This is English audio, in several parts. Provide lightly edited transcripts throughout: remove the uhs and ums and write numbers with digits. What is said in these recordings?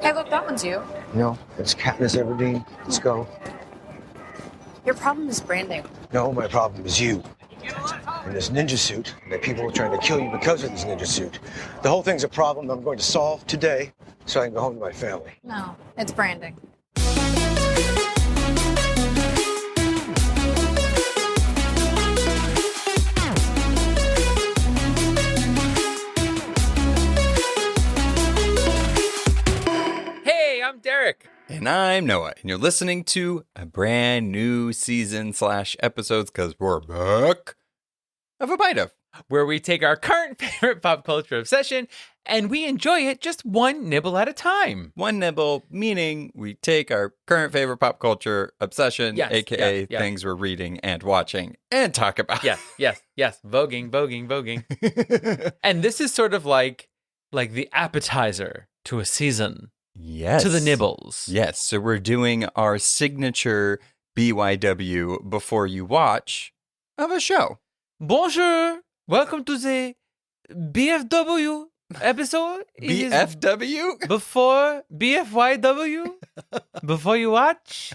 Hey, look, that one's you. No, it's Katniss Everdeen. Let's go. Your problem is branding. No, my problem is you. In this ninja suit, and the people are trying to kill you because of this ninja suit. The whole thing's a problem I'm going to solve today so I can go home to my family. No, it's branding. Hey, I'm Derek. And I'm Noah, and you're listening to a brand new season / episodes, because we're back, of A Bite Of, Where we take our current favorite pop culture obsession and we enjoy it just one nibble at a time. One nibble, meaning we take our current favorite pop culture obsession, Yes, aka yes. things we're reading and watching, and talk about. Yes. Voguing. And this is sort of like the appetizer to a season. Yes. To the nibbles. Yes, so we're doing our signature BYW before you watch of a show. Bonjour. Welcome to the BFW episode. It is BFW? Before BFYW, before you watch,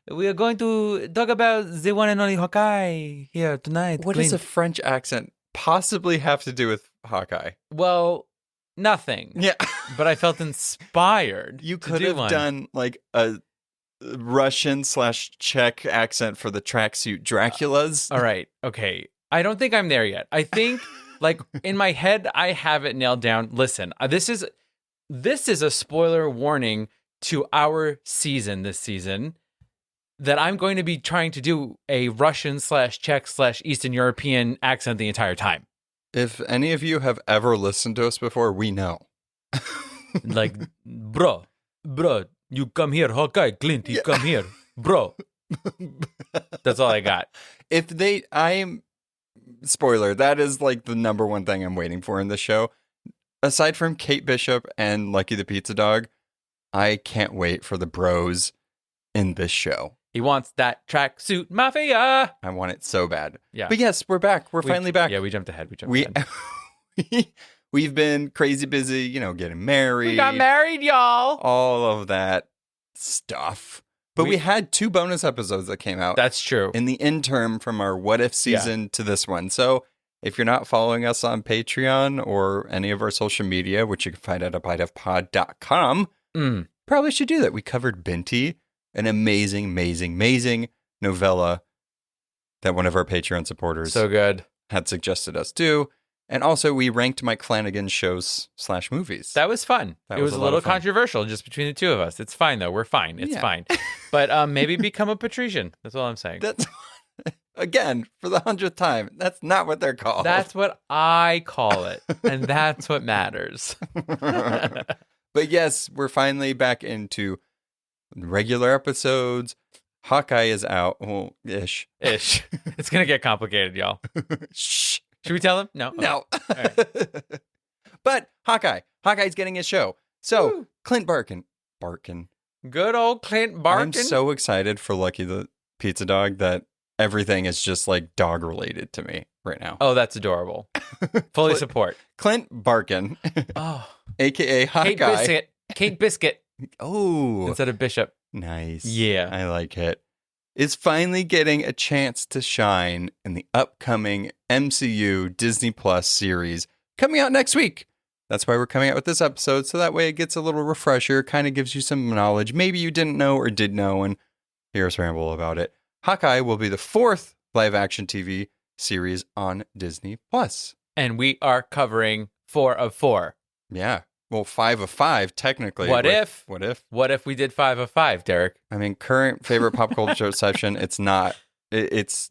we are going to talk about the one and only Hawkeye here tonight. What Clint. does a French accent possibly have to do with Hawkeye? Well, nothing. Yeah. But I felt inspired. You to could do have one. done like a Russian / Czech accent for the tracksuit Draculas. All right. Okay. I don't think I'm there yet. I think, like, in my head, I have it nailed down. Listen, this is a spoiler warning to our season this season that I'm going to be trying to do a Russian / Czech / Eastern European accent the entire time. If any of you have ever listened to us before, we know. Like, bro, you come here, Hawkeye, Clint, you come here, bro. That's all I got. Spoiler, that is like the number one thing I'm waiting for in this show. Aside from Kate Bishop and Lucky the Pizza Dog, I can't wait for the bros in this show. He wants that tracksuit mafia. I want it so bad. Yeah. But yes, we're back. We're finally back. Yeah, we jumped ahead. We've been crazy busy, getting married. We got married, y'all. All of that stuff. But we had 2 bonus episodes that came out. That's true. In the interim from our What If season to this one. So if you're not following us on Patreon or any of our social media, which you can find at abiteofpod.com, probably should do that. We covered Binti, an amazing novella that one of our Patreon supporters So good. had suggested us do. And also we ranked Mike Flanagan's shows / movies. That was fun. That it was was a a lot little of fun. controversial just between the two of us. It's fine, though. We're fine. It's Yeah. fine. But maybe become a patrician. That's all I'm saying. That's, again, for the 100th time, that's not what they're called. That's what I call it. And that's what matters. But yes, we're finally back into regular episodes. Hawkeye is out. Well, ish. Ish. It's going to get complicated, y'all. Shh. Should we tell him? No. No. right. But Hawkeye's getting his show. So, Woo. Clint Barton. Good old Clint Barton. I'm so excited for Lucky the Pizza Dog that everything is just like dog related to me right now. Oh, that's adorable. Fully support. Clint Barton, Oh. a.k.a. Hawkeye. Kate Biscuit Oh, instead of Bishop. nice. Yeah. I like it. Is finally getting a chance to shine in the upcoming MCU Disney Plus series coming out next week. That's why we're coming out with this episode, so that way it gets a little refresher, kind of gives you some knowledge maybe you didn't know or did know, and here's a ramble about it. Hawkeye will be the 4th live-action TV series on Disney Plus. And we are covering 4 of 4. Yeah. Well, 5 of 5, technically. What if? What if? What if we did 5 of 5, Derek? I mean, current favorite pop culture section, it's not. It's.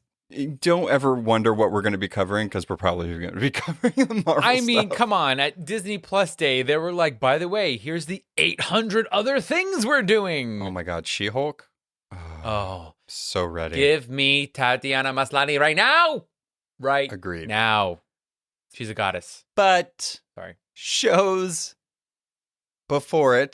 Don't ever wonder what we're going to be covering, because we're probably going to be covering the Marvel I mean, stuff. come on. At Disney Plus Day, they were like, by the way, here's the 800 other things we're doing. Oh my God, She-Hulk? Oh, So ready. give me Tatiana Maslany right now. Right Agreed. now. She's a goddess. But Sorry. shows before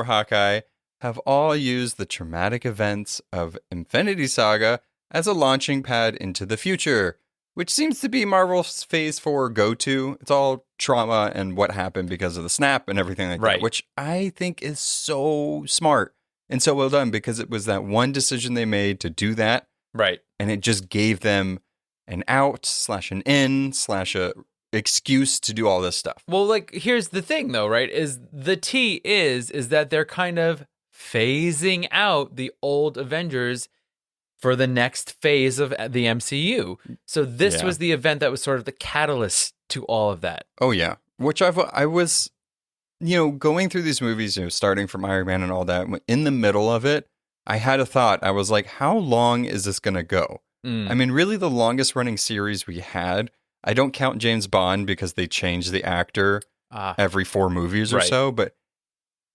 Hawkeye, have all used the traumatic events of Infinity Saga as a launching pad into the future. which seems to be Marvel's phase 4 go-to. It's all trauma and what happened because of the snap and everything like Right. that, which I think is so smart and so well done because it was that one decision they made to do that. Right. And it just gave them an out / an in / a excuse to do all this stuff. Well, like, here's the thing, though, right? Is the T is that they're kind of phasing out the old Avengers for the next phase of the MCU. So this Yeah. was the event that was sort of the catalyst to all of that. Oh yeah, which I was, going through these movies, starting from Iron Man and all that. In the middle of it, I had a thought. I was like, how long is this going to go? Mm. I mean, really, the longest running series we had. I don't count James Bond because they changed the actor every 4 movies or Right. so. But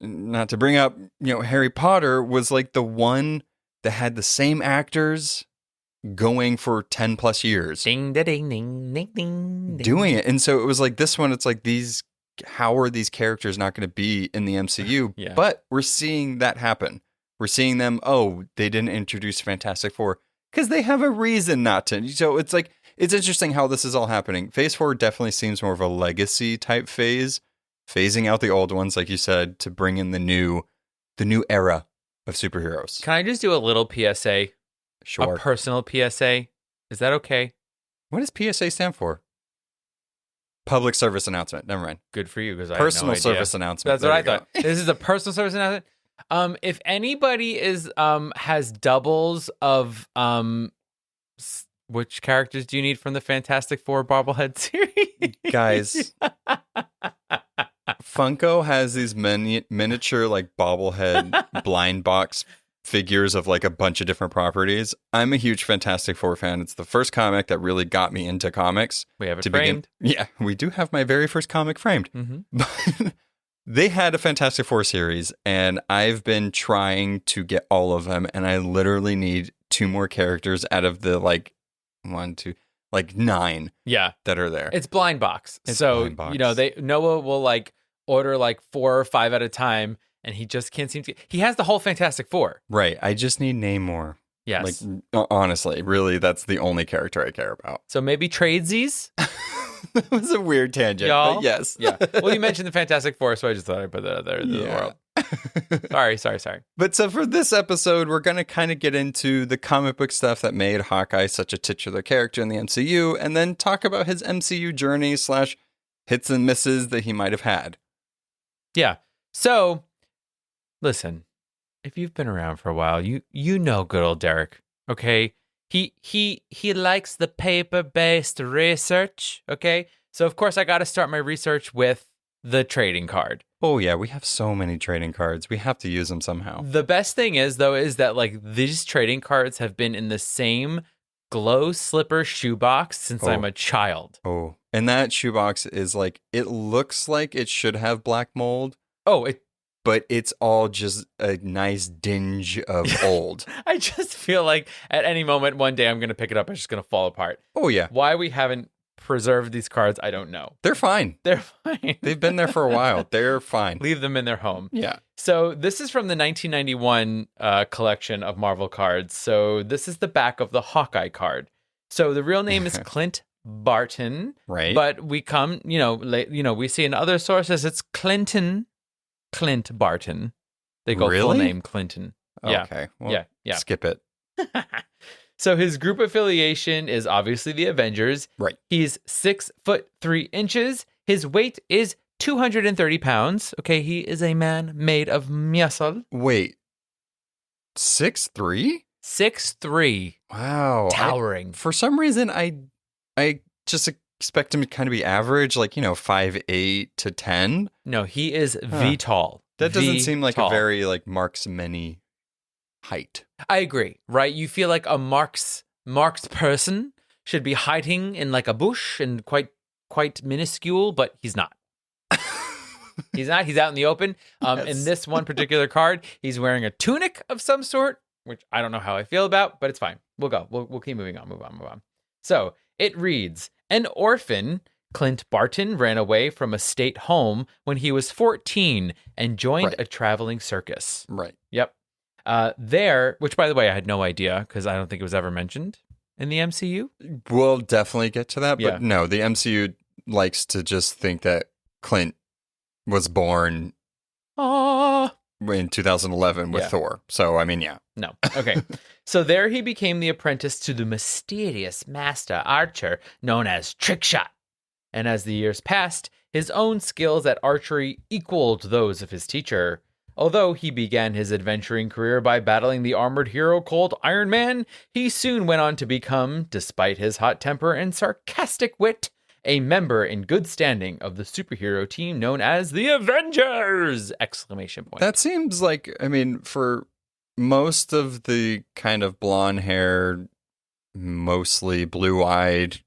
not to bring up, Harry Potter was like the one that had the same actors going for 10 plus years. Ding, da, ding, ding, ding, ding, ding. Doing it. And so it was like this one, it's like how are these characters not going to be in the MCU? Yeah. But we're seeing that happen. We're seeing them, they didn't introduce Fantastic Four because they have a reason not to. So it's like, it's interesting how this is all happening. Phase 4 definitely seems more of a legacy type phase, phasing out the old ones, like you said, to bring in the new era of superheroes. Can I just do a little PSA? Sure. A personal PSA? Is that okay? What does PSA stand for? Public service announcement. Never mind. Good for you, because I Personal had no idea. service announcement. That's what There I you go. thought. This is a personal service announcement. If anybody is has doubles of which characters do you need from the Fantastic Four bobblehead series? Guys, Funko has these miniature like bobblehead blind box figures of like a bunch of different properties. I'm a huge Fantastic Four fan. It's the first comic that really got me into comics. We have it to framed. Yeah, we do have my very first comic framed. Mm-hmm. But they had a Fantastic Four series, and I've been trying to get all of them, and I literally need 2 more characters out of the 9 Yeah, that are there. it's blind box. It's So blind box. Noah will order 4 or 5 at a time, and he just can't seem to. He has the whole Fantastic Four. Right. I just need Namor. Yes. Honestly, really, that's the only character I care about. So maybe tradesies. That was a weird tangent, Y'all? but yes. Yeah. Well, you mentioned the Fantastic Four, so I just thought I'd put that out there in the world. Sorry. But so for this episode, we're going to kind of get into the comic book stuff that made Hawkeye such a titular character in the MCU, and then talk about his MCU journey / hits and misses that he might have had. Yeah. So, listen, if you've been around for a while, you know good old Derek. Okay, he likes the paper-based research. Okay, so of course I got to start my research with the trading card. Oh yeah, we have so many trading cards. We have to use them somehow. The best thing is that these trading cards have been in the same glow slipper shoebox since I'm a child. Oh, and that shoebox is it looks like it should have black mold. But it's all just a nice dinge of old. I just feel like at any moment one day I'm going to pick it up and it's just going to fall apart. Oh yeah. Why we haven't preserved these cards, I don't know. They're fine. They're fine. They've been there for a while. They're fine. Leave them in their home. Yeah. So this is from the 1991 collection of Marvel cards. So this is the back of the Hawkeye card. So the real name is Clint Barton. Right. But we come, we see in other sources it's Clint Barton. They go full Really? name Clinton. Yeah. Okay. Well, Yeah. skip it. So his group affiliation is obviously the Avengers. Right. He's 6'3". His weight is 230 pounds. Okay, he is a man made of muscle. Wait. 6'3"? 6'3". Wow. Towering. For some reason, I just expect him to kind of be average, 5'8" to 10. No, he is V-tall. That doesn't seem like V-tall. a very Mark's many height. I agree, right? You feel like a Mark's person should be hiding in a bush and quite minuscule, but he's not. He's not. He's out in the open. Yes. In this one particular card, he's wearing a tunic of some sort, which I don't know how I feel about, but it's fine. We'll go. We'll keep moving on. Move on. So it reads, an orphan, Clint Barton, ran away from a state home when he was 14 and joined a traveling circus. Right. Yep. Which by the way, I had no idea because I don't think it was ever mentioned in the MCU? We'll definitely get to that. Yeah. But no, the MCU likes to just think that Clint was born Oh, in 2011 with Yeah. Thor. So, I mean, yeah. no. Okay. So there he became the apprentice to the mysterious master archer known as Trickshot. And as the years passed, his own skills at archery equaled those of his teacher. Although he began his adventuring career by battling the armored hero called Iron Man, he soon went on to become, despite his hot temper and sarcastic wit, a member in good standing of the superhero team known as the Avengers! Exclamation point. That seems like, I mean, for most of the kind of blonde hair, mostly blue eyed,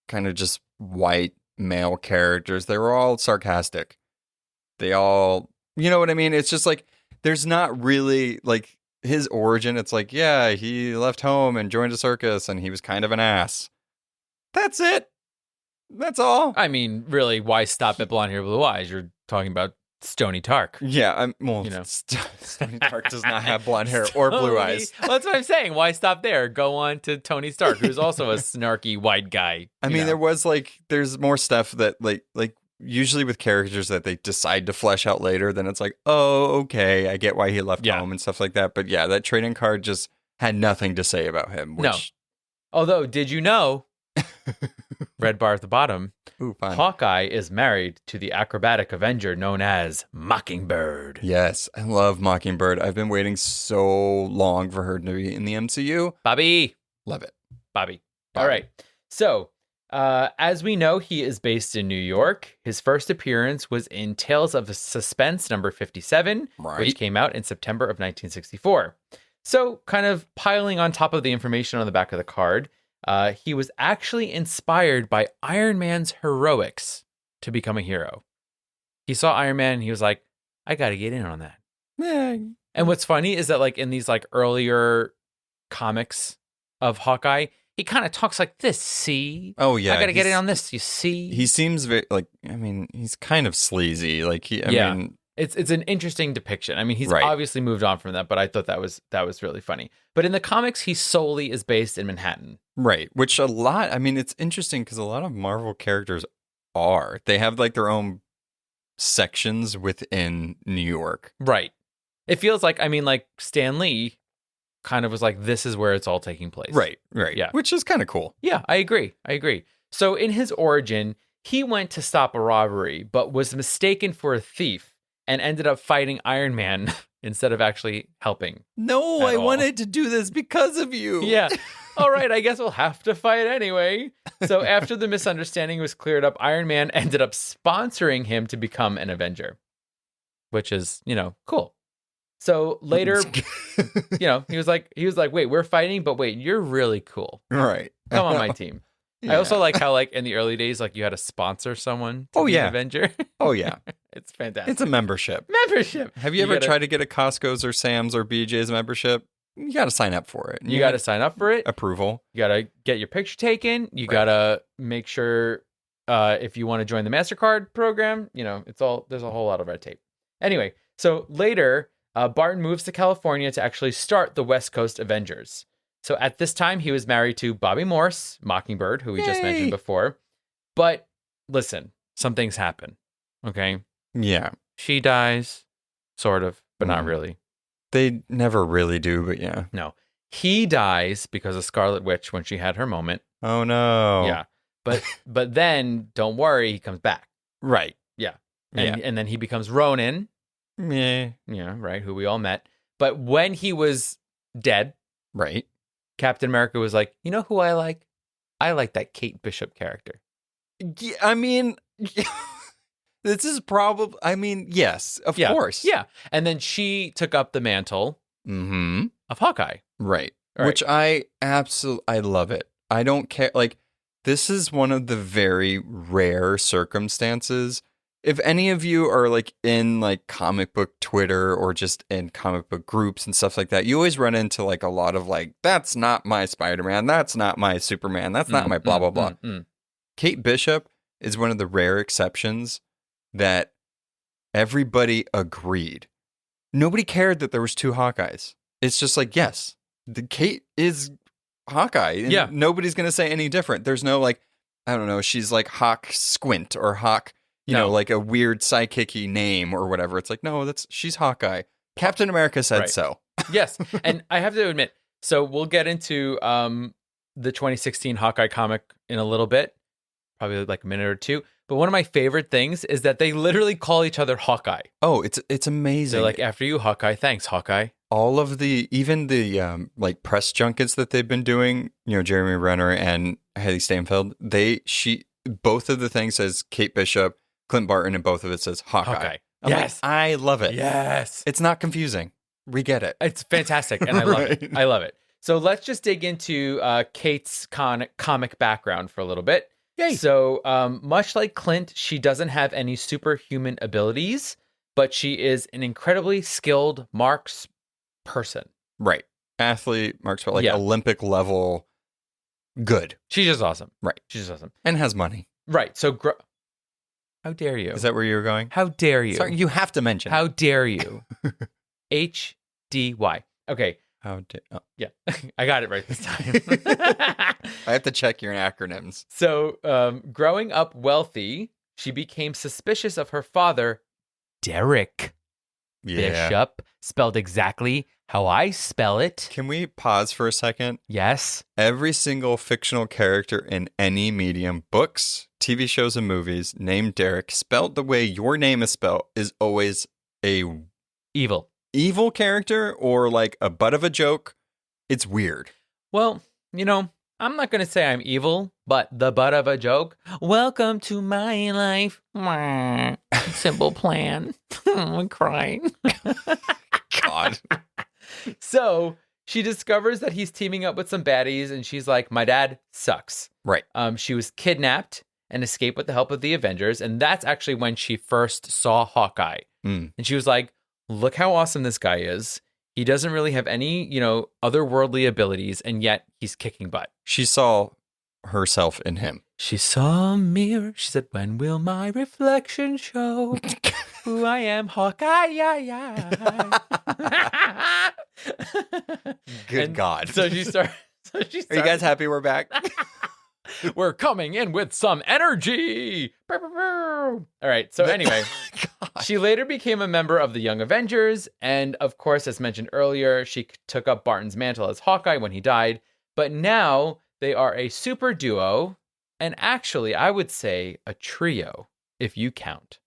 kind of just white male characters, they were all sarcastic. They all, you know what I mean? It's just like, there's not really like his origin. It's like, yeah, he left home and joined a circus and he was kind of an ass. That's it. That's all. I mean, really, why stop at blonde hair, blue eyes? You're talking about Stony Tark. Yeah, well, You know. Tony Stark does not have blonde hair or blue eyes. Well, that's what I'm saying. Why stop there? Go on to Tony Stark, who's also a snarky white guy. I mean, there was like, there's more stuff that like usually with characters that they decide to flesh out later, then it's like, oh, okay, I get why he left Yeah. home and stuff like that. But yeah, that trading card just had nothing to say about him. No. Which, Although, did you know, red bar at the bottom, ooh, fine. Hawkeye is married to the acrobatic Avenger known as Mockingbird. Yes, I love Mockingbird. I've been waiting so long for her to be in the MCU. Bobby. Love it. Bobby. All right. So, as we know, he is based in New York. His first appearance was in Tales of Suspense number 57, Right. which came out in September of 1964. So, kind of piling on top of the information on the back of the card, he was actually inspired by Iron Man's heroics to become a hero. He saw Iron Man and he was like, I got to get in on that. Yeah. And what's funny is that like in these like earlier comics of Hawkeye, he kind of talks like this, see? Oh, yeah. I got to get in he's- on this, you see? He seems very, like, I mean, he's kind of sleazy. Like, I Yeah. mean, It's an interesting depiction. I mean, he's Right. obviously moved on from that, but I thought that was really funny. But in the comics, he solely is based in Manhattan. right. Which a lot, I mean, it's interesting because a lot of Marvel characters are. They have like their own sections within New York. Right. It feels like, I mean, like Stan Lee kind of was like, this is where it's all taking place. Right. Yeah. Which is kind of cool. Yeah, I agree. So in his origin, he went to stop a robbery, but was mistaken for a thief and ended up fighting Iron Man instead of actually helping. No, At I all. wanted to do this because of you. Yeah. All right, I guess we'll have to fight anyway. So after the misunderstanding was cleared up, Iron Man ended up sponsoring him to become an Avenger, which is, cool. So later, he was like, wait, we're fighting, but wait, you're really cool. Right. Come on my team. I also like how, like, in the early days, like, you had to sponsor someone to be an Avenger. Oh, yeah. It's fantastic. It's a membership. membership. Have you ever tried to get a Costco's or Sam's or BJ's membership? You got to sign up for it. You got to sign up for it. approval. You got to get your picture taken. You got to make sure if you want to join the MasterCard program, there's a whole lot of red tape. Anyway, so later, Barton moves to California to actually start the West Coast Avengers. So at this time, he was married to Bobby Morse, Mockingbird, who we just mentioned Yay. before. But listen, some things happen. Okay. Yeah. She dies, sort of, but not Mhm. really. They never really do, but yeah. No. He dies because of Scarlet Witch when she had her moment. Oh, no. Yeah. But then, don't worry, he comes back. Right. And then he becomes Ronin. Yeah. Yeah, right, who we all met. But when he was dead, Right. Captain America was like, you know who I like? I like that Kate Bishop character. Yeah, I mean, this is probably, I mean, yes, of Yeah. course. Yeah. And then she took up the mantle Mm-hmm. of Hawkeye. Right. Right. Which I love it. I don't care. Like, this is one of the very rare circumstances. If any of you are like in like comic book Twitter or just in comic book groups and stuff like that, you always run into like a lot of like, that's not my Spider-Man. That's not my Superman. That's not my blah, blah, blah. Kate Bishop is one of the rare exceptions that everybody agreed. Nobody cared that there was two Hawkeyes. It's just like, yes, the Kate is Hawkeye. And Yeah. nobody's going to say any different. There's no like, I don't know, she's like Hawk Squint or Hawk, you know, like a weird psychic-y name or whatever. It's like, no, she's Hawkeye. Captain America said so. Yes. And I have to admit, so we'll get into the 2016 Hawkeye comic in a little bit, probably like a minute or two. But one of my favorite things is that they literally call each other Hawkeye. Oh, it's amazing. They're like, after you, Hawkeye. Thanks, Hawkeye. All of even the like press junkets that they've been doing, you know, Jeremy Renner and Hailee Steinfeld, both of the things says Kate Bishop, Clint Barton, and both of it says Hawkeye. I'm like, I love it. Yes. It's not confusing. We get it. It's fantastic, and I love it. I love it. So let's just dig into Kate's comic background for a little bit. Yay. So much like Clint, she doesn't have any superhuman abilities, but she is an incredibly skilled marks person. Right. Athlete, marks for like Olympic level good. She's just awesome. Right. She's just awesome. And has money. Right. So how dare you? Is that where you were going? How dare you? Sorry, you have to mention. How dare you? HDY. Okay. Yeah. I got it right this time. I have to check your acronyms. So, growing up wealthy, she became suspicious of her father, Derek Bishop, spelled exactly how I spell it. Can we pause for a second? Yes. Every single fictional character in any medium, books, TV shows, and movies, named Derek, spelled the way your name is spelled, is always a evil character or like a butt of a joke. It's weird. Well, you know, I'm not going to say I'm evil, but the butt of a joke. Welcome to my life. Simple plan. I'm crying. God. So she discovers that he's teaming up with some baddies, and she's like, my dad sucks. Right. She was kidnapped and escaped with the help of the Avengers. And that's actually when she first saw Hawkeye. And she was like, look how awesome this guy is. He doesn't really have any, you know, otherworldly abilities, and yet he's kicking butt. She saw herself in him. She saw a mirror. She said, when will my reflection show who I am? Hawkeye, yeah. Good God. So she started. Are you guys happy we're back? We're coming in with some energy. All right. So anyway, she later became a member of the Young Avengers. And of course, as mentioned earlier, she took up Barton's mantle as Hawkeye when he died. But now they are a super duo. And actually, I would say a trio, if you count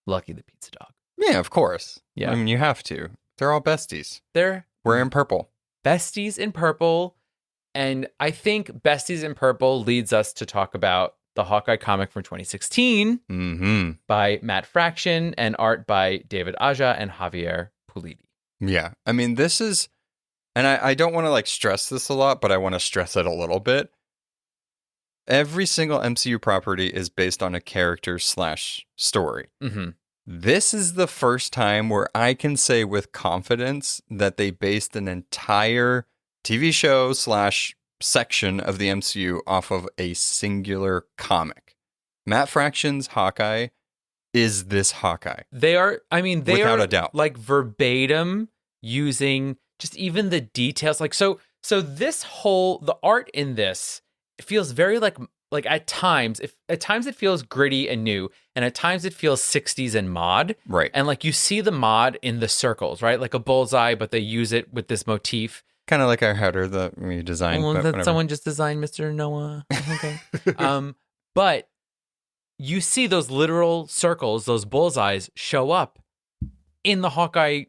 Lucky the Pizza Dog. Yeah, of course. Yeah. I mean, you have to. They're all besties. They're wearing purple. Besties in purple. And I think Besties in Purple leads us to talk about the Hawkeye comic from 2016 by Matt Fraction and art by David Aja and Javier Pulido. Yeah. I mean, this is, and I don't want to like stress this a lot, but I want to stress it a little bit. Every single MCU property is based on a character / story. This is the first time where I can say with confidence that they based an entire TV show / section of the MCU off of a singular comic. Matt Fraction's Hawkeye is this Hawkeye. They are, I mean, they without are a doubt, like verbatim using just even the details. Like, so this whole, the art in this feels very like at times, it feels gritty and new, and at times it feels 60s and mod. Right. And like you see the mod in the circles, right? Like a bullseye, but they use it with this motif. Kind of like our header that we designed. Well, that someone just designed Mr. Noah. Okay. But you see those literal circles, those bullseyes show up in the Hawkeye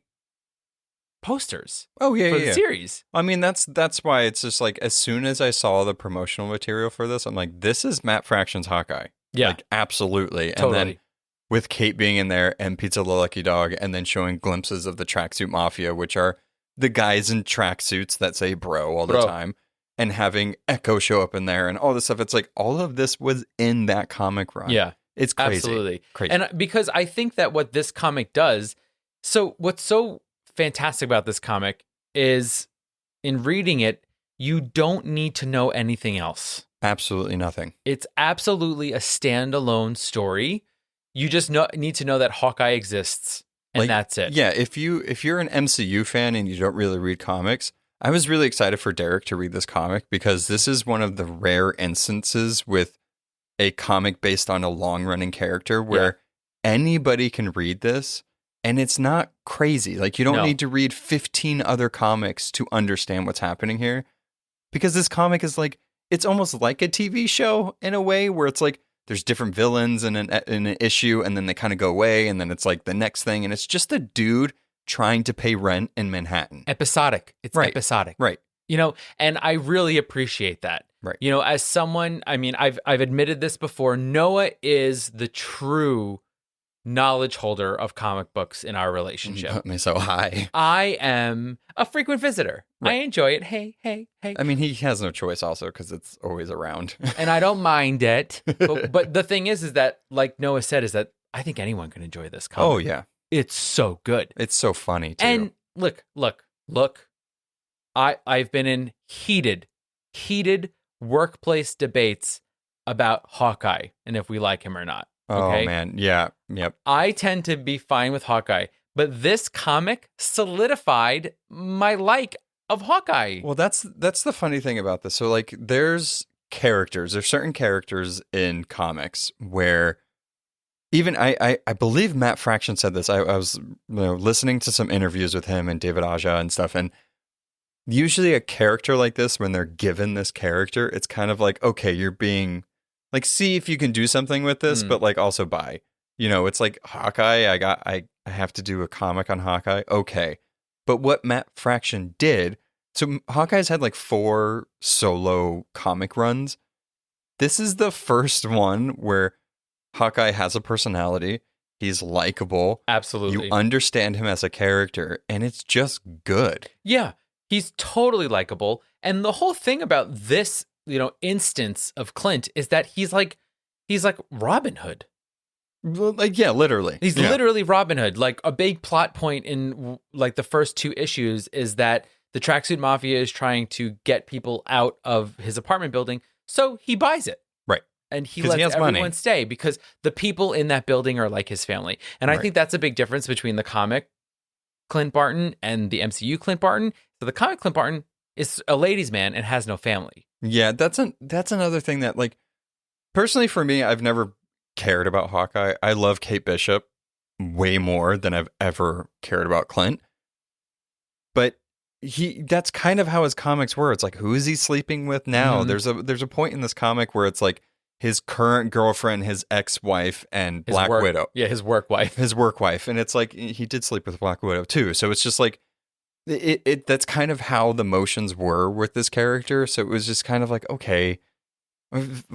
posters. Oh, yeah, for the series. I mean, that's why it's just like, as soon as I saw the promotional material for this, I'm like, this is Matt Fraction's Hawkeye. Yeah. Like, absolutely. Totally. And then with Kate being in there and Pizza the Lucky Dog, and then showing glimpses of the Tracksuit Mafia, which are the guys in tracksuits that say bro all the time, and having Echo show up in there and all this stuff. It's like all of this was in that comic run. Yeah. It's crazy. Absolutely. Crazy. And because I think that what this comic does, so what's so fantastic about this comic is in reading it, you don't need to know anything else. Absolutely nothing. It's absolutely a standalone story. You just need to know that Hawkeye exists. And that's it. Yeah, if you're an MCU fan and you don't really read comics, I was really excited for Derek to read this comic because this is one of the rare instances with a comic based on a long-running character where anybody can read this and it's not crazy. Like, you don't need to read 15 other comics to understand what's happening here, because this comic is like, it's almost like a TV show in a way where it's like there's different villains in an issue and then they kind of go away and then it's like the next thing and it's just a dude trying to pay rent in Manhattan. Episodic. It's episodic. Right. You know, and I really appreciate that. Right. You know, as someone, I mean, I've admitted this before, Noah is the true knowledge holder of comic books in our relationship. Put me so high. I am a frequent visitor. Right. I enjoy it. Hey. I mean, he has no choice also because it's always around. And I don't mind it. But the thing is that, like Noah said, is that I think anyone can enjoy this comic. Oh, yeah. It's so good. It's so funny, too. And look. I've been in heated workplace debates about Hawkeye and if we like him or not. Okay? Oh, man. Yeah. Yep. I tend to be fine with Hawkeye, but this comic solidified my like of Hawkeye. Well, that's the funny thing about this. So, like, there's certain characters in comics where even I believe Matt Fraction said this. I was listening to some interviews with him and David Aja and stuff, and usually a character like this, when they're given this character, it's kind of like, okay, you're being like, see if you can do something with this, but like also buy. You know, it's like Hawkeye, I have to do a comic on Hawkeye. Okay. But what Matt Fraction did, so Hawkeye's had like 4 solo comic runs. This is the first one where Hawkeye has a personality. He's likable. Absolutely. You understand him as a character, and it's just good. Yeah. He's totally likable. And the whole thing about this, instance of Clint is that he's like Robin Hood. Well, like, yeah, literally. He's literally Robin Hood. Like, a big plot point in like the first 2 issues is that the Tracksuit Mafia is trying to get people out of his apartment building, so he buys it. Right. And he lets everyone stay because the people in that building are like his family. And I think that's a big difference between the comic Clint Barton and the MCU Clint Barton. So the comic Clint Barton is a ladies' man and has no family. Yeah, that's another thing that, like, personally for me, I've never cared about Hawkeye. I love Kate Bishop way more than I've ever cared about Clint. But that's kind of how his comics were. It's like, who is he sleeping with now? Mm-hmm. There's a point in this comic where it's like his current girlfriend, his ex-wife, and Black Widow. Yeah, his work wife. His work wife. And it's like, he did sleep with Black Widow too. So it's just like, that's kind of how the motions were with this character. So it was just kind of like, okay,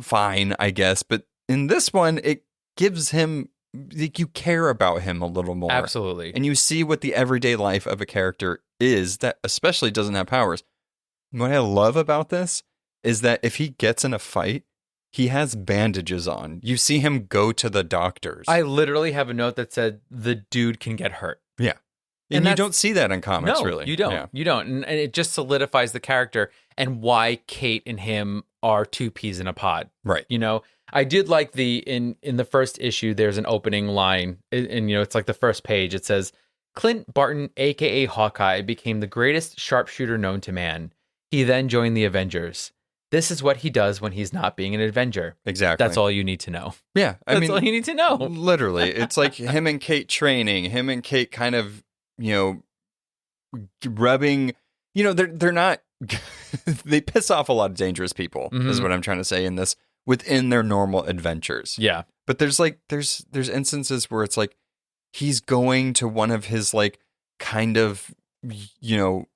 fine, I guess. But in this one, it gives him, like, you care about him a little more. Absolutely. And you see what the everyday life of a character is that especially doesn't have powers. What I love about this is that if he gets in a fight, he has bandages on. You see him go to the doctors. I literally have a note that said the dude can get hurt. Yeah. And you don't see that in comics, really. You don't. Yeah. You don't. And it just solidifies the character and why Kate and him are 2 peas in a pod. Right. I did like in the first issue, there's an opening line, and it's like the first page. It says, Clint Barton, a.k.a. Hawkeye, became the greatest sharpshooter known to man. He then joined the Avengers. This is what he does when he's not being an Avenger. Exactly. That's all you need to know. Yeah. That's all you need to know. Literally. It's like him and Kate training, him and Kate kind of, rubbing, they're not, they piss off a lot of dangerous people, is what I'm trying to say in this, within their normal adventures. Yeah. But there's instances where it's like, he's going to one of his, like, kind of,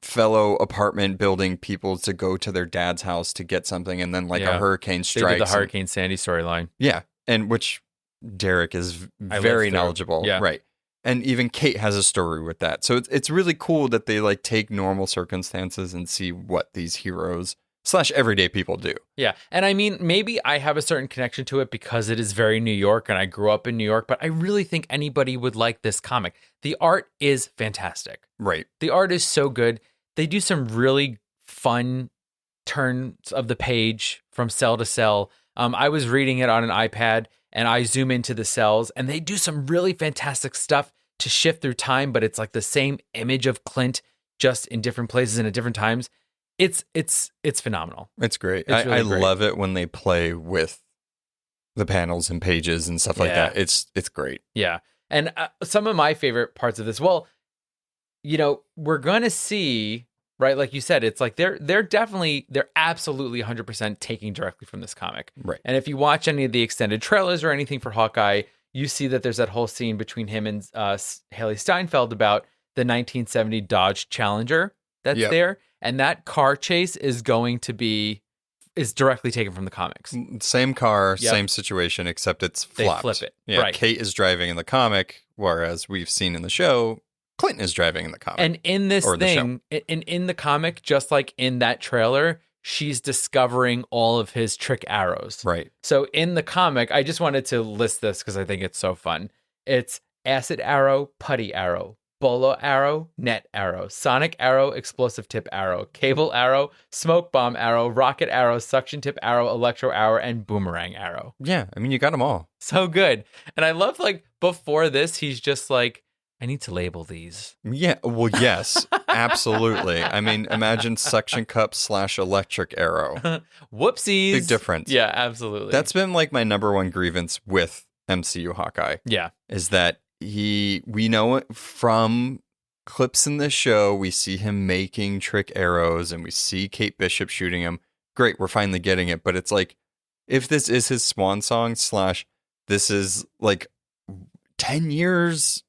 fellow apartment building people to go to their dad's house to get something, and then, like, a hurricane strikes. They did the Hurricane Sandy storyline. Yeah. And which Derek is very knowledgeable. Yeah. Right. And even Kate has a story with that. So it's really cool that they, like, take normal circumstances and see what these heroes / everyday people do. Yeah. And I mean, maybe I have a certain connection to it because it is very New York and I grew up in New York, but I really think anybody would like this comic. The art is fantastic. Right. The art is so good. They do some really fun turns of the page from cell to cell. I was reading it on an iPad and I zoom into the cells and they do some really fantastic stuff to shift through time, but it's like the same image of Clint just in different places and at different times. It's phenomenal. It's great. It's really I great. love it when they play with the panels and pages and stuff like Yeah. that. It's great. Yeah. And some of my favorite parts of this, well, we're going to see, right? Like you said, it's like they're absolutely 100% taking directly from this comic. Right. And if you watch any of the extended trailers or anything for Hawkeye, you see that there's that whole scene between him and Haley Steinfeld about the 1970 Dodge Challenger that's Yep. there. And that car chase is directly taken from the comics. Same car, Yep. same situation, except it's They flopped. flip it. Yeah, Right. Kate is driving in the comic, whereas we've seen in the show, Clint is driving in the comic. And in this Or the thing, in the comic, just like in that trailer, she's discovering all of his trick arrows. Right. So in the comic, I just wanted to list this because I think it's so fun. It's acid arrow, putty arrow, bolo arrow, net arrow, sonic arrow, explosive tip arrow, cable arrow, smoke bomb arrow, rocket arrow, suction tip arrow, electro arrow, and boomerang arrow. Yeah, I mean, you got them all. So good. And I love, like, before this, he's just like, I need to label these. Yeah, well, yes, absolutely. I mean, imagine suction cup / electric arrow. Whoopsies. Big difference. Yeah, absolutely. That's been like my number one grievance with MCU Hawkeye. Yeah. Is that we know it from clips in the show, we see him making trick arrows and we see Kate Bishop shooting him. Great, we're finally getting it. But it's like, if this is his swan song / this is like 10 years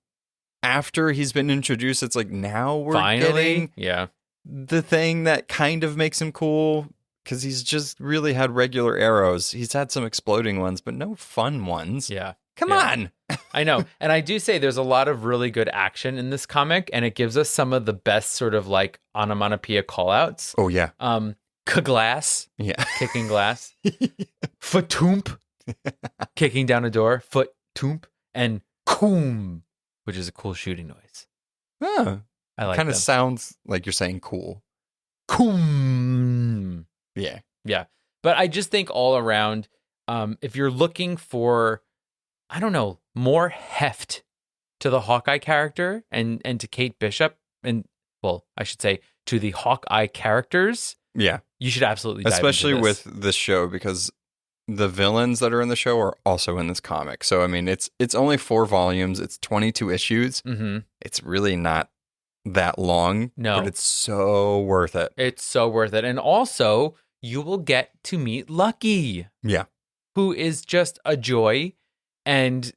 after he's been introduced, it's like now we're getting Yeah. the thing that kind of makes him cool, because he's just really had regular arrows. He's had some exploding ones, but no fun ones. Yeah. Come Yeah. on. I know. And I do say there's a lot of really good action in this comic, and it gives us some of the best sort of like onomatopoeia callouts. Oh, yeah. Ka-glass, Yeah. kicking glass. Foot-toomp, kicking down a door. Foot-toomp. And coom, which is a cool shooting noise. Oh, I like kind of them. sounds like you're saying cool. Coom. Yeah. Yeah. But I just think all around, if you're looking for, I don't know, more heft to the Hawkeye character and to Kate Bishop, and, well, I should say to the Hawkeye characters, Yeah. you should absolutely dive Especially into this. with this show, because the villains that are in the show are also in this comic. So, I mean, it's only 4 volumes. It's 22 issues. Mm-hmm. It's really not that long. No. But it's so worth it. It's so worth it. And also, you will get to meet Lucky, Yeah. who is just a joy. And,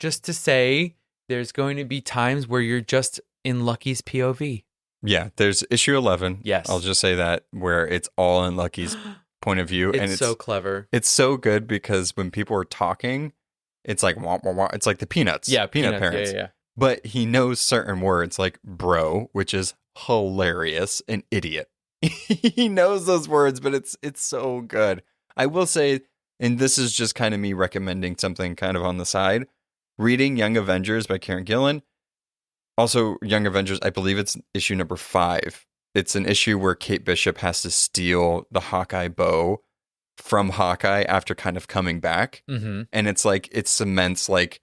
just to say, there's going to be times where you're just in Lucky's POV. Yeah. There's issue 11. Yes. I'll just say that, where it's all in Lucky's point of view. It's so clever. It's so good because when people are talking, it's like, wah, wah, wah. It's like the Peanuts. Yeah, Peanut Parents. Yeah. But he knows certain words like bro, which is hilarious, and idiot. He knows those words, but it's so good. I will say, and this is just kind of me recommending something kind of on the side, reading Young Avengers by Karen Gillan. Also, Young Avengers, I believe it's issue number 5. It's an issue where Kate Bishop has to steal the Hawkeye bow from Hawkeye after kind of coming back. Mm-hmm. And it's like, it cements like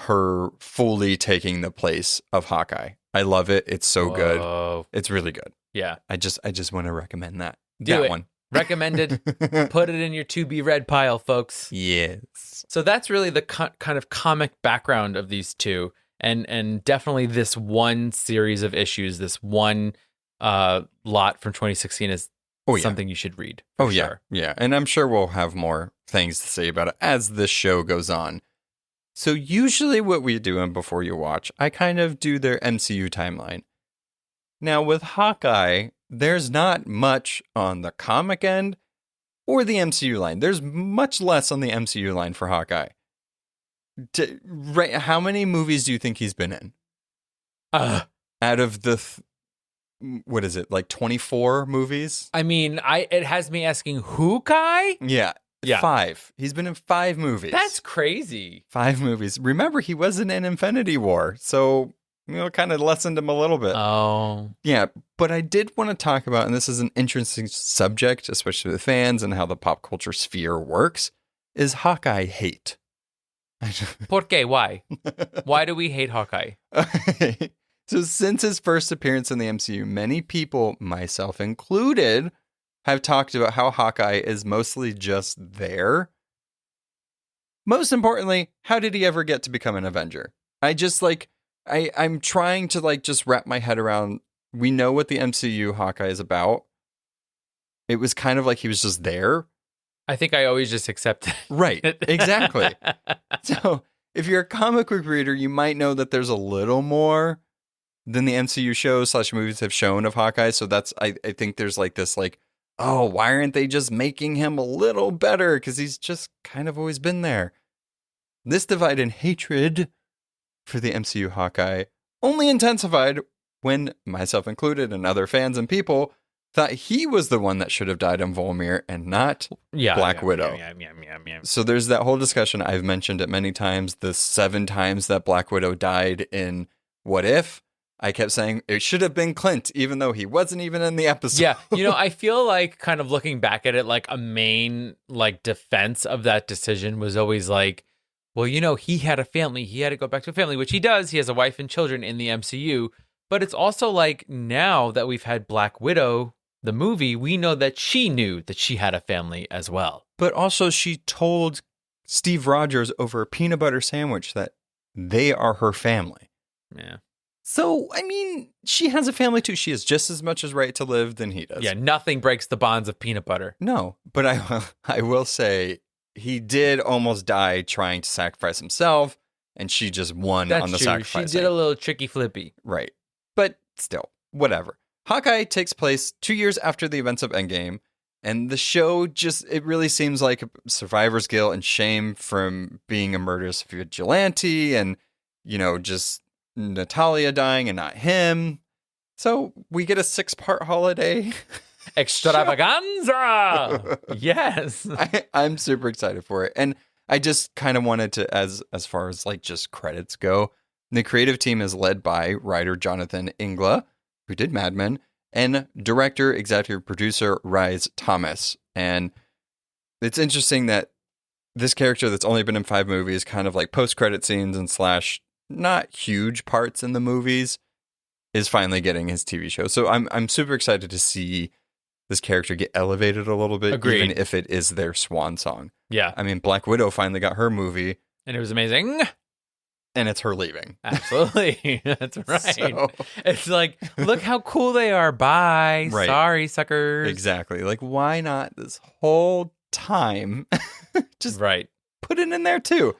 her fully taking the place of Hawkeye. I love it. It's so good. Whoa. It's really good. Yeah. I just want to recommend that. Do that it. one. Recommended. Put it in your to be read pile, folks. Yes. So that's really the kind of comic background of these two. And definitely this one series of issues, this one lot from 2016 is something you should read. For sure. Yeah. And I'm sure we'll have more things to say about it as this show goes on. So usually what we do before you watch, I kind of do their MCU timeline. Now with Hawkeye, there's not much on the comic end or the MCU line. There's much less on the MCU line for Hawkeye. How many movies do you think he's been in? Out of the, what is it, like 24 movies? I mean, it has me asking, who Kai? Yeah. 5. He's been in 5 movies. That's crazy. 5 movies. Remember, he wasn't in Infinity War, so kind of lessened him a little bit. Oh. Yeah, but I did want to talk about, and this is an interesting subject, especially with fans and how the pop culture sphere works, is Hawkeye hate. ¿Por qué? Why? Why do we hate Hawkeye? So since his first appearance in the MCU, many people, myself included, have talked about how Hawkeye is mostly just there. Most importantly, how did he ever get to become an Avenger? I'm trying to just wrap my head around, we know what the MCU Hawkeye is about. It was kind of like he was just there. I think I always just accept it. Right, exactly. So if you're a comic book reader, you might know that there's a little more than the MCU shows / movies have shown of Hawkeye. So that's, I think there's this oh, why aren't they just making him a little better? Because he's just kind of always been there. This divide and hatred for the MCU Hawkeye only intensified when, myself included and other fans and people, thought he was the one that should have died in Volmir and not Black Widow. Yeah. So there's that whole discussion. I've mentioned it many times. The 7 times that Black Widow died in What If, I kept saying it should have been Clint, even though he wasn't even in the episode. Yeah, I feel like kind of looking back at it, a main defense of that decision was always well, he had a family. He had to go back to a family, which he does. He has a wife and children in the MCU. But it's also now that we've had Black Widow, the movie, we know that she knew that she had a family as well. But also she told Steve Rogers over a peanut butter sandwich that they are her family. Yeah. So, I mean, she has a family too. She has just as much as right to live than he does. Yeah, nothing breaks the bonds of peanut butter. No, but I will say he did almost die trying to sacrifice himself, and she just won on the sacrifice. She did a little tricky flippy. Right. But still, whatever. Hawkeye takes place 2 years after the events of Endgame, and the show it really seems like survivor's guilt and shame from being a murderous vigilante and, just Natalia dying and not him. So we get a 6-part holiday. Extravaganza! Yes. I'm super excited for it. And I just kind of wanted to, as far as just credits go, the creative team is led by writer Jonathan Ingla, who did Mad Men, and director, executive producer Rhys Thomas. And it's interesting that this character that's only been in 5 movies, kind of post-credit scenes and / not huge parts in the movies, is finally getting his TV show. So I'm super excited to see this character get elevated a little bit, Agreed. even if it is their swan song. Yeah. I mean, Black Widow finally got her movie. And it was amazing. And it's her leaving. Absolutely. That's right. So, it's look how cool they are. Bye. Right. Sorry, suckers. Exactly. Why not this whole time just put it in there too?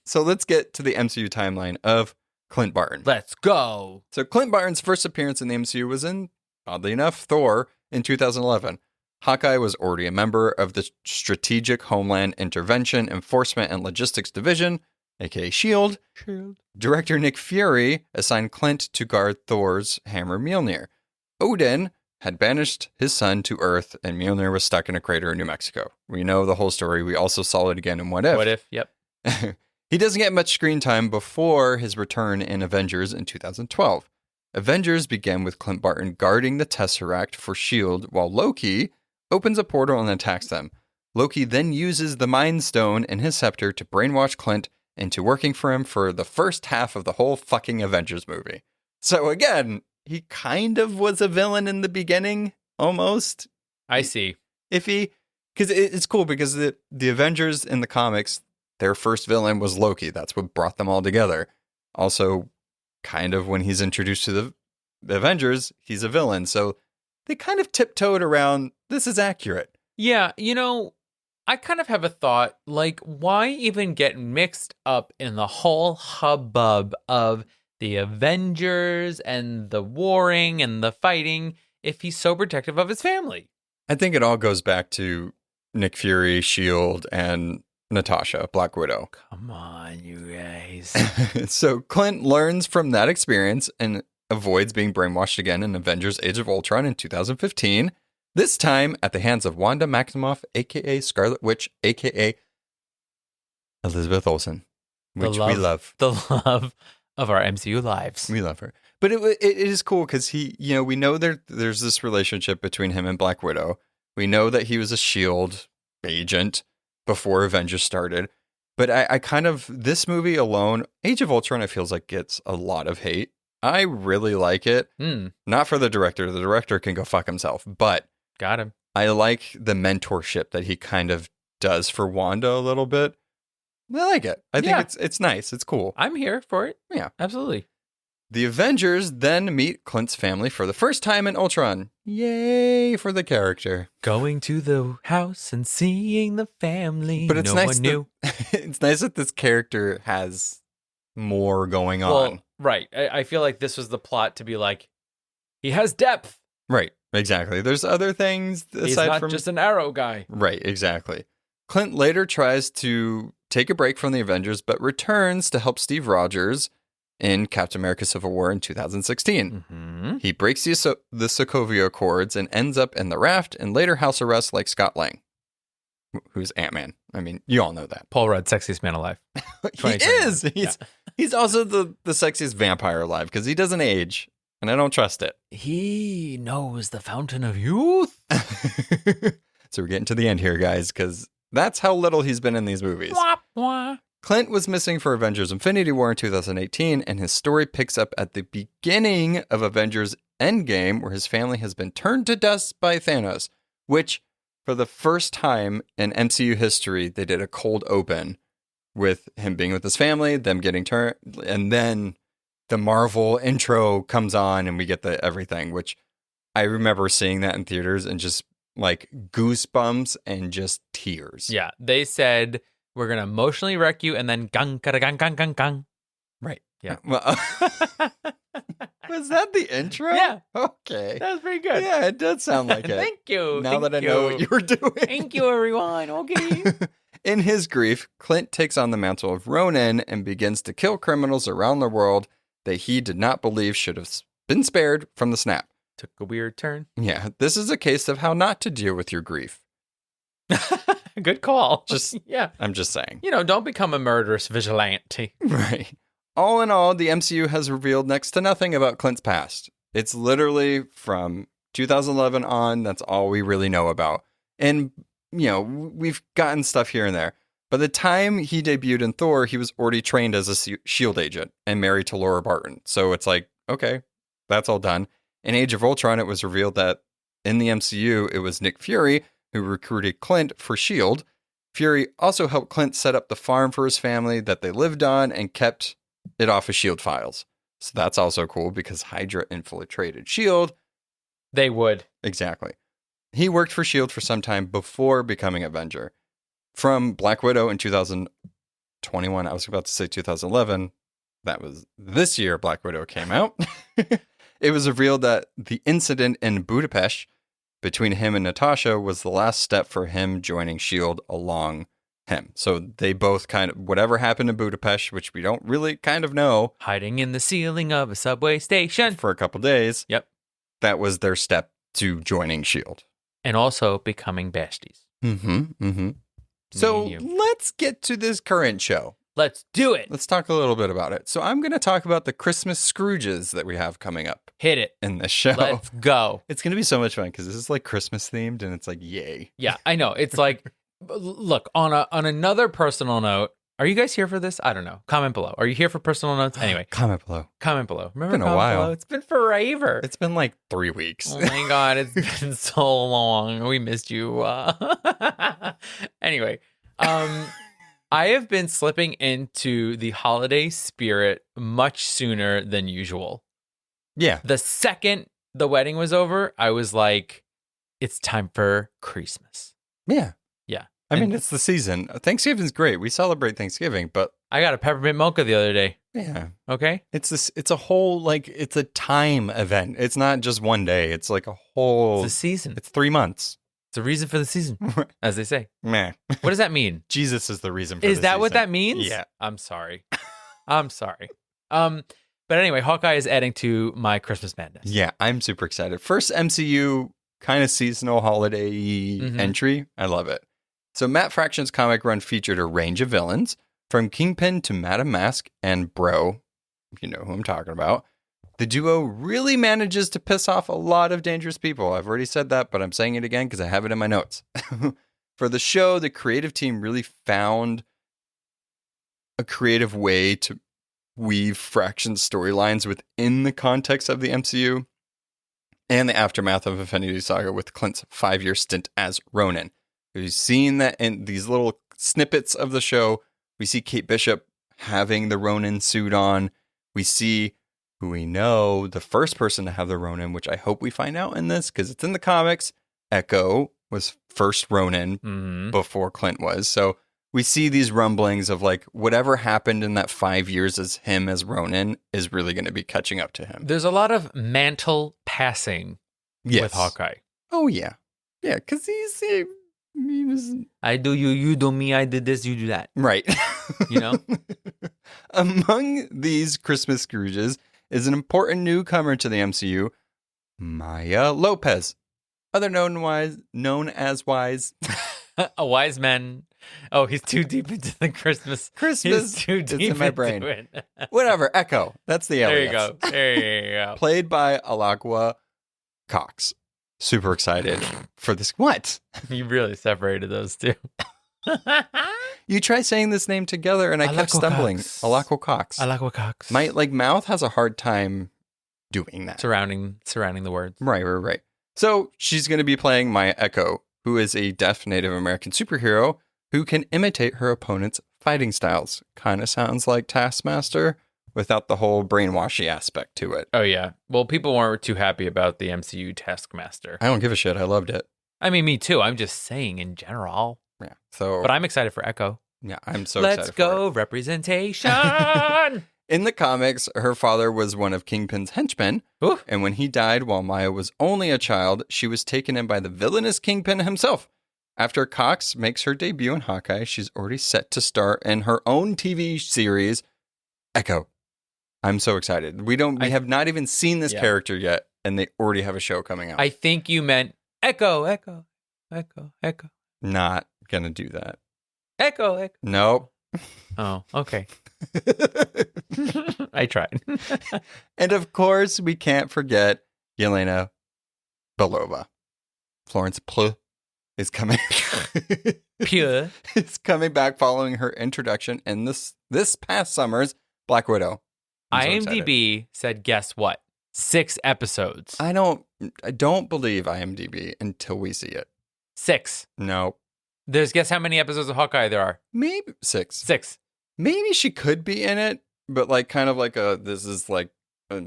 So let's get to the MCU timeline of Clint Barton. Let's go. So Clint Barton's first appearance in the MCU was in, oddly enough, Thor in 2011. Hawkeye was already a member of the Strategic Homeland Intervention, Enforcement, and Logistics Division, aka SHIELD. Director Nick Fury assigned Clint to guard Thor's hammer Mjolnir. Odin had banished his son to Earth, and Mjolnir was stuck in a crater in New Mexico. We know the whole story. We also saw it again in What If. What If, yep. He doesn't get much screen time before his return in Avengers in 2012. Avengers began with Clint Barton guarding the Tesseract for S.H.I.E.L.D. while Loki opens a portal and attacks them. Loki then uses the Mind Stone and his scepter to brainwash Clint into working for him for the first half of the whole fucking Avengers movie. So again, he kind of was a villain in the beginning, almost. I see. Because it's cool because the Avengers in the comics, their first villain was Loki. That's what brought them all together. Also, kind of when he's introduced to the Avengers, he's a villain. So they kind of tiptoed around, this is accurate. Yeah, I kind of have a thought, why even get mixed up in the whole hubbub of the Avengers and the warring and the fighting if he's so protective of his family? I think it all goes back to Nick Fury, S.H.I.E.L.D., and Natasha, Black Widow. Come on, you guys. So Clint learns from that experience and avoids being brainwashed again in Avengers Age of Ultron in 2015. This time at the hands of Wanda Maximoff, a.k.a. Scarlet Witch, a.k.a. Elizabeth Olsen, which we love. The love of our MCU lives. We love her. But it is cool because we know there's this relationship between him and Black Widow. We know that he was a S.H.I.E.L.D. agent before Avengers started. But I kind of, this movie alone, Age of Ultron, it feels like gets a lot of hate. I really like it. Hmm. Not for the director. The director can go fuck himself. But Got him. I like the mentorship that he kind of does for Wanda a little bit. I like it. I think Yeah. it's nice. It's cool. I'm here for it. Yeah. Absolutely. The Avengers then meet Clint's family for the first time in Ultron. Yay for the character. Going to the house and seeing the family. But it's no nice one knew. it's nice that this character has more going on. Well, right. I feel like this was the plot to be like, he has depth. Right, exactly. There's other things aside He's not from just an arrow guy. Right, exactly. Clint later tries to take a break from the Avengers, but returns to help Steve Rogers in Captain America Civil War in 2016. Mm-hmm. He breaks the Sokovia Accords and ends up in the raft and later house arrest like Scott Lang, who's Ant-Man. I mean, you all know that. Paul Rudd, sexiest man alive. He is! He's also the sexiest vampire alive because he doesn't age, and I don't trust it. He knows the fountain of youth. So we're getting to the end here, guys, because that's how little he's been in these movies. Wah, wah. Clint was missing for Avengers Infinity War in 2018, and his story picks up at the beginning of Avengers Endgame, where his family has been turned to dust by Thanos, which, for the first time in MCU history, they did a cold open with him being with his family, them getting turned, and then the Marvel intro comes on and we get the everything, which I remember seeing that in theaters and just like goosebumps and just tears. Yeah, they said we're gonna emotionally wreck you, and then gang gang gang gang gang gang. Right. Yeah. Well, was that the intro? Yeah. Okay. That was pretty good. Yeah, it does sound like it. Thank you. Now that I know what you were doing. Thank you, everyone. Okay. In his grief, Clint takes on the mantle of Ronin and begins to kill criminals around the world that he did not believe should have been spared from the snap. Took a weird turn. Yeah, this is a case of how not to deal with your grief. Good call. Just- yeah. I'm just saying. Don't become a murderous vigilante. Right. All in all, the MCU has revealed next to nothing about Clint's past. It's literally from 2011 on, that's all we really know about. And, we've gotten stuff here and there. By the time he debuted in Thor, he was already trained as a S.H.I.E.L.D. agent and married to Laura Barton. So it's like, okay, that's all done. In Age of Ultron, it was revealed that in the MCU, it was Nick Fury who recruited Clint for S.H.I.E.L.D. Fury also helped Clint set up the farm for his family that they lived on and kept it off of S.H.I.E.L.D. files. So that's also cool because Hydra infiltrated S.H.I.E.L.D. They would. Exactly. He worked for S.H.I.E.L.D. for some time before becoming Avenger. From Black Widow in 2021, I was about to say 2011. That was this year Black Widow came out. It was revealed that the incident in Budapest between him and Natasha was the last step for him joining S.H.I.E.L.D. along him. So they both kind of, whatever happened in Budapest, which we don't really kind of know. Hiding in the ceiling of a subway station. For a couple days. Yep. That was their step to joining S.H.I.E.L.D. And also becoming besties. So Me and you. let's get to this current show. Let's do it. Let's talk a little bit about it. So I'm going to talk about the Christmas Scrooges that we have coming up Hit it. in this show. Let's go. It's going to be so much fun because this is like Christmas themed and it's like, yay. Yeah, I know. It's like, look, on another personal note, are you guys here for this? I don't know. Comment below. Are you here for personal notes? Anyway, Comment below. comment below. Remember, been a comment while. below? It's been forever. It's been like 3 weeks. Oh my God, it's been so long. We missed you. Anyway, I have been slipping into the holiday spirit much sooner than usual. Yeah. The second the wedding was over, I was like, it's time for Christmas. Yeah. Yeah. I mean, And it's the season. Thanksgiving's great. We celebrate Thanksgiving, but I got a peppermint mocha the other day. yeah. Okay. It's a whole, like, it's a time event. It's not just one day. It's like a whole, It's a season. it's 3 months. It's a reason for the season, as they say. Meh. What does that mean? Jesus is the reason for Is the that what season. that means? Yeah. I'm sorry. I'm sorry. But anyway, Hawkeye is adding to my Christmas madness. Yeah, I'm super excited. First MCU kind of seasonal holiday Mhm. entry. I love it. So Matt Fraction's comic run featured a range of villains, from Kingpin to Madame Mask and Bro, if you know who I'm talking about. The duo really manages to piss off a lot of dangerous people. I've already said that, but I'm saying it again because I have it in my notes. For the show, the creative team really found a creative way to weave fractioned storylines within the context of the MCU and the aftermath of Infinity Saga with Clint's 5-year stint as Ronin. We've seen that in these little snippets of the show. We see Kate Bishop having the Ronin suit on. We see who we know, the first person to have the Ronin, which I hope we find out in this because it's in the comics. Echo was first Ronin before Clint was. So we see these rumblings of like whatever happened in that 5 years as him as Ronin is really going to be catching up to him. There's a lot of mantle passing with Hawkeye. Oh, yeah. Yeah, because he's... I do you, you do me, I did this, you do that. Right. You know? Among these Christmas Scrooges is an important newcomer to the MCU, Maya Lopez, other known as Wise. A wise man. Oh, he's too deep into the Christmas. He's too it's deep in my into brain. it. Whatever, Echo. That's the There alias. you go. There you go. Played by Alakwa Cox. Super excited for this. What? You really separated those two. You try saying this name together, and I kept Alakwa stumbling. Cox. Alakwa Cox. Alakwa Cox. My mouth has a hard time doing that. Surrounding the words. Right. So she's going to be playing Maya Echo, who is a deaf Native American superhero who can imitate her opponent's fighting styles. Kind of sounds like Taskmaster without the whole brainwashy aspect to it. Oh, yeah. Well, people weren't too happy about the MCU Taskmaster. I don't give a shit. I loved it. I mean, me too. I'm just saying in general. Yeah. So, But I'm excited for Echo. yeah, I'm so Let's excited. go, representation. In the comics, her father was one of Kingpin's henchmen, Ooh. and when he died while Maya was only a child, she was taken in by the villainous Kingpin himself. After Cox makes her debut in Hawkeye, she's already set to star in her own TV series, Echo. I'm so excited. We have not even seen this character yet, and they already have a show coming out. I think you meant Echo. Not gonna do that. Echo. Nope. Oh, okay. I tried. And of course, we can't forget Yelena Belova. Florence Pugh is coming. Pure. Is coming back following her introduction in this past summer's Black Widow. I'm so IMDb said, guess what? 6 episodes. I don't believe IMDb until we see it. 6. No. Guess how many episodes of Hawkeye there are? Maybe 6. 6. Maybe she could be in it, but like kind of like this is like a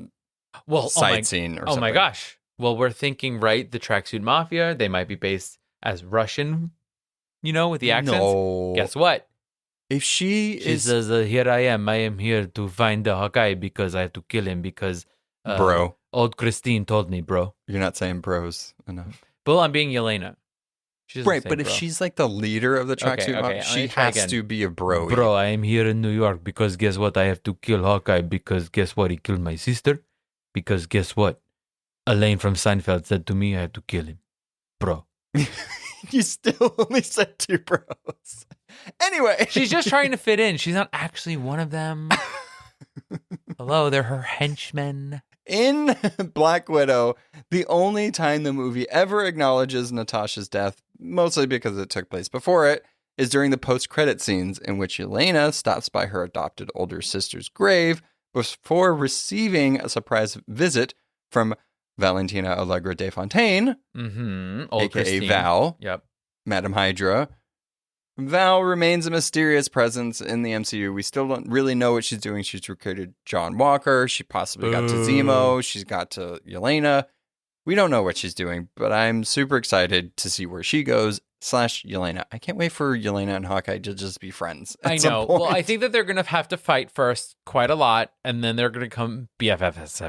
side scene or something. Oh my gosh. Well, we're thinking, right, the Tracksuit Mafia, they might be based as Russian, with the accents. No. Guess what? If she says, here I am here to find the Hawkeye because I have to kill him because bro. Old Christine told me, bro. You're not saying bros enough. Well, I'm being Yelena. Right, but if she's like the leader of the Tracksuit Mafia, she has to be a bro. Bro, I am here in New York because guess what? I have to kill Hawkeye because guess what? He killed my sister. Because guess what? Elaine from Seinfeld said to me I have to kill him. Bro. You still only said 2 bros. Anyway. She's just trying to fit in. She's not actually one of them. Hello, they're her henchmen. In Black Widow, the only time the movie ever acknowledges Natasha's death, mostly because it took place before it, is during the post-credit scenes in which Yelena stops by her adopted older sister's grave before receiving a surprise visit from Valentina Allegra de Fontaine, Old a.k.a. Christine. Val, Yep. Madam Hydra. Val remains a mysterious presence in the MCU. We still don't really know what she's doing. She's recruited John Walker. She possibly got to Zemo. She's got to Yelena. We don't know what she's doing, but I'm super excited to see where she goes / Yelena. I can't wait for Yelena and Hawkeye to just be friends. I know. Well, I think that they're going to have to fight first quite a lot, and then they're going to come BFFs.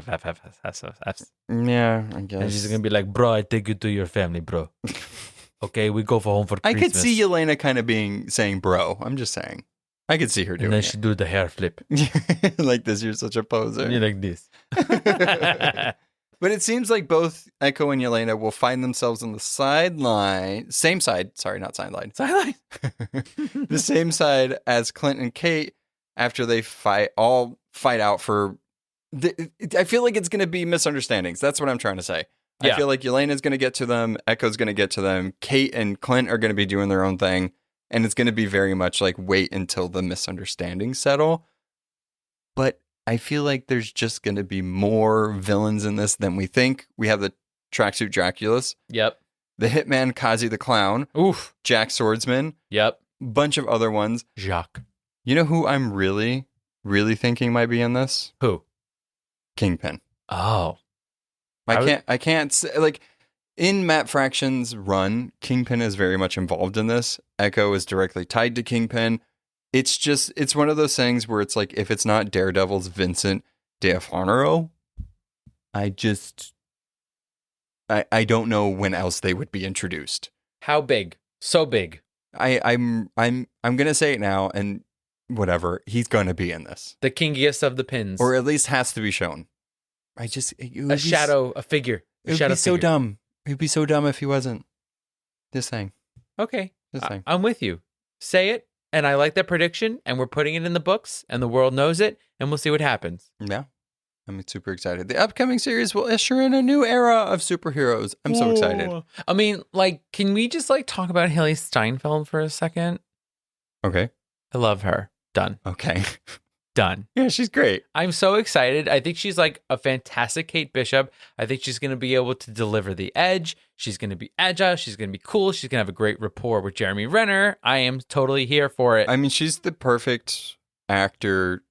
Yeah, I guess. And she's going to be like, bro, I take you to your family, bro. Okay, we go for home for I Christmas. could see Yelena kind of saying bro. I'm just saying. I could see her doing and then it. she do the hair flip. Like this, you're such a poser. You're like this. But it seems like both Echo and Yelena will find themselves on the same side. Sorry, not sideline. Sideline. The same side as Clint and Kate after they fight out for... I feel like it's going to be misunderstandings. That's what I'm trying to say. Yeah. I feel like Yelena's going to get to them. Echo's going to get to them. Kate and Clint are going to be doing their own thing. And it's going to be very much like wait until the misunderstandings settle. But I feel like there's just going to be more villains in this than we think. We have the tracksuit Draculas, Yep. the hitman Kazi the Clown, Oof. Jack Swordsman, Yep. bunch of other ones. Jacques. You know who I'm really, really thinking might be in this? Who? Kingpin. Oh. I can't say, like, in Matt Fraction's run, Kingpin is very much involved in this. Echo is directly tied to Kingpin. It's one of those things where it's like, if it's not Daredevil's Vincent D'Onofrio, I don't know when else they would be introduced. How big? So big. I'm gonna say it now, and whatever, he's gonna be in this, The kingiest of the pins. or at least has to be shown. a shadow, a figure. It would be so dumb. It'd be so dumb if he wasn't. Just saying. Okay. Just saying. I'm with you. Say it, and I like that prediction, and we're putting it in the books, and the world knows it, and we'll see what happens. Yeah. I'm super excited. The upcoming series will usher in a new era of superheroes. I'm so excited. I mean, like, can we just like talk about Haley Steinfeld for a second? Okay. I love her. Done. Okay. Done. Yeah, she's great. I'm so excited. I think she's like a fantastic Kate Bishop. I think she's going to be able to deliver the edge. She's going to be agile. She's going to be cool. She's going to have a great rapport with Jeremy Renner. I am totally here for it. I mean, she's the perfect actor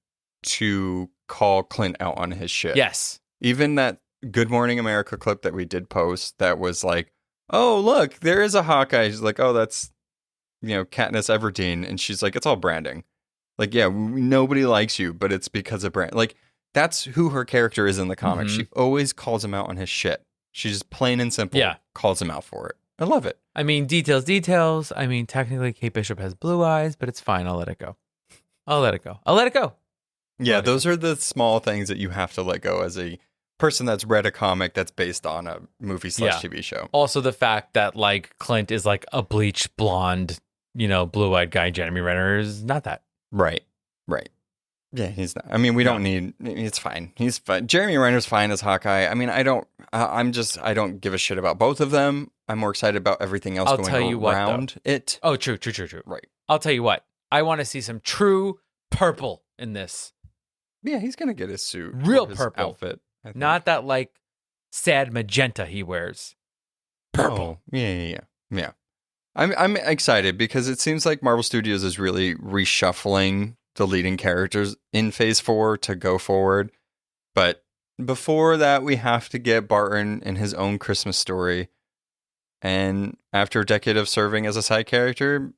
to call Clint out on his shit. Yes. Even that Good Morning America clip that we did post that was like, oh, look, there is a Hawkeye. She's like, oh, that's, Katniss Everdeen. And she's like, it's all branding. Like, yeah, nobody likes you, but it's because of brand. Like, that's who her character is in the comics. Mhm. She always calls him out on his shit. She just plain and simple calls him out for it. I love it. I mean, details. I mean, technically Kate Bishop has blue eyes, but it's fine. I'll let it go. Yeah, those are the small things that you have to let go as a person that's read a comic that's based on a movie / TV show. Also, the fact that like Clint is like a bleached blonde, blue-eyed guy. Jeremy Renner is not that. Right. Yeah, he's not. I mean, we don't need. It's fine. He's fine. Jeremy Renner's fine as Hawkeye. I mean, I don't give a shit about both of them. I'm more excited about everything else going around it. Oh, true. Right. I'll tell you what. I want to see some true purple in this. Yeah, he's gonna get his suit, Real his purple outfit. I think. Not that like sad magenta he wears. Purple. Oh, yeah. I'm excited because it seems like Marvel Studios is really reshuffling the leading characters in Phase 4 to go forward. But before that, we have to get Barton in his own Christmas story. And after a decade of serving as a side character,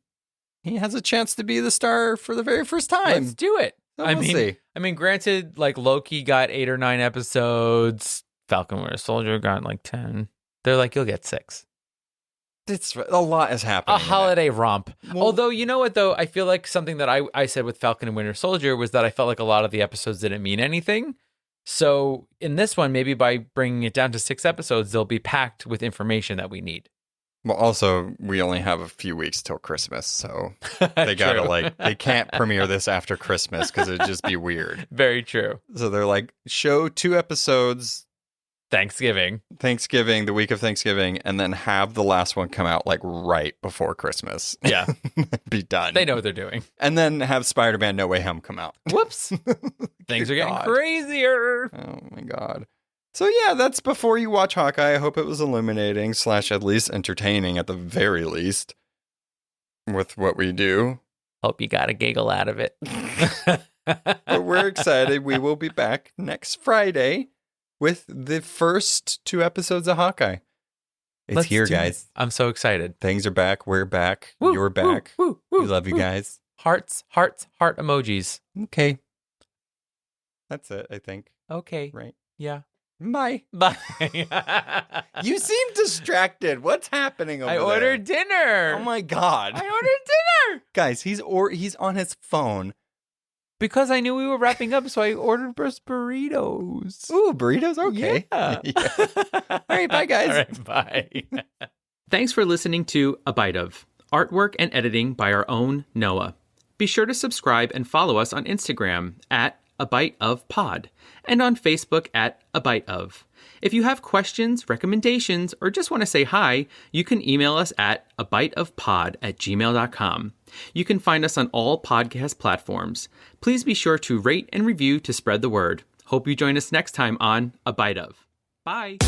he has a chance to be the star for the very first time. Let's do it. So we'll see. I mean, granted, like Loki got 8 or 9 episodes. Falcon Winter Soldier got like 10. They're like, you'll get 6. It's a lot is happening. A holiday romp. Well, Although, you know what, though? I feel like something that I said with Falcon and Winter Soldier was that I felt like a lot of the episodes didn't mean anything. So in this one, maybe by bringing it down to 6 episodes, they'll be packed with information that we need. Well, also, we only have a few weeks till Christmas, so they gotta they can't premiere this after Christmas because it'd just be weird. Very true. So they're like, show 2 episodes Thanksgiving, the week of Thanksgiving, and then have the last one come out like right before Christmas. Yeah. Be done. They know what they're doing. And then have Spider-Man No Way Home come out. Whoops. Things are getting crazier. Oh my God. So yeah, that's before you watch Hawkeye. I hope it was illuminating / at least entertaining at the very least with what we do. Hope you got a giggle out of it. But we're excited. We will be back next Friday with the first 2 episodes of Hawkeye. It's Let's here, do it. guys. I'm so excited. Things are back. We're back. Woo, You're back. woo, woo, we love you woo. guys. Heart emojis. Okay. That's it, I think. Okay. Right. Yeah. Bye. Bye. You seem distracted. What's happening over I there? ordered dinner. Oh my God. I ordered dinner. Guys, he's on his phone. Because I knew we were wrapping up, so I ordered burritos. Ooh, burritos? Okay. Yeah. All right, bye, guys. All right, bye. Thanks for listening to A Bite of. Artwork and editing by our own Noah. Be sure to subscribe and follow us on Instagram at A Bite of Pod, and on Facebook at A Bite of. If you have questions, recommendations, or just want to say hi, you can email us at abiteofpod@gmail.com. You can find us on all podcast platforms. Please be sure to rate and review to spread the word. Hope you join us next time on A Bite of. Bye!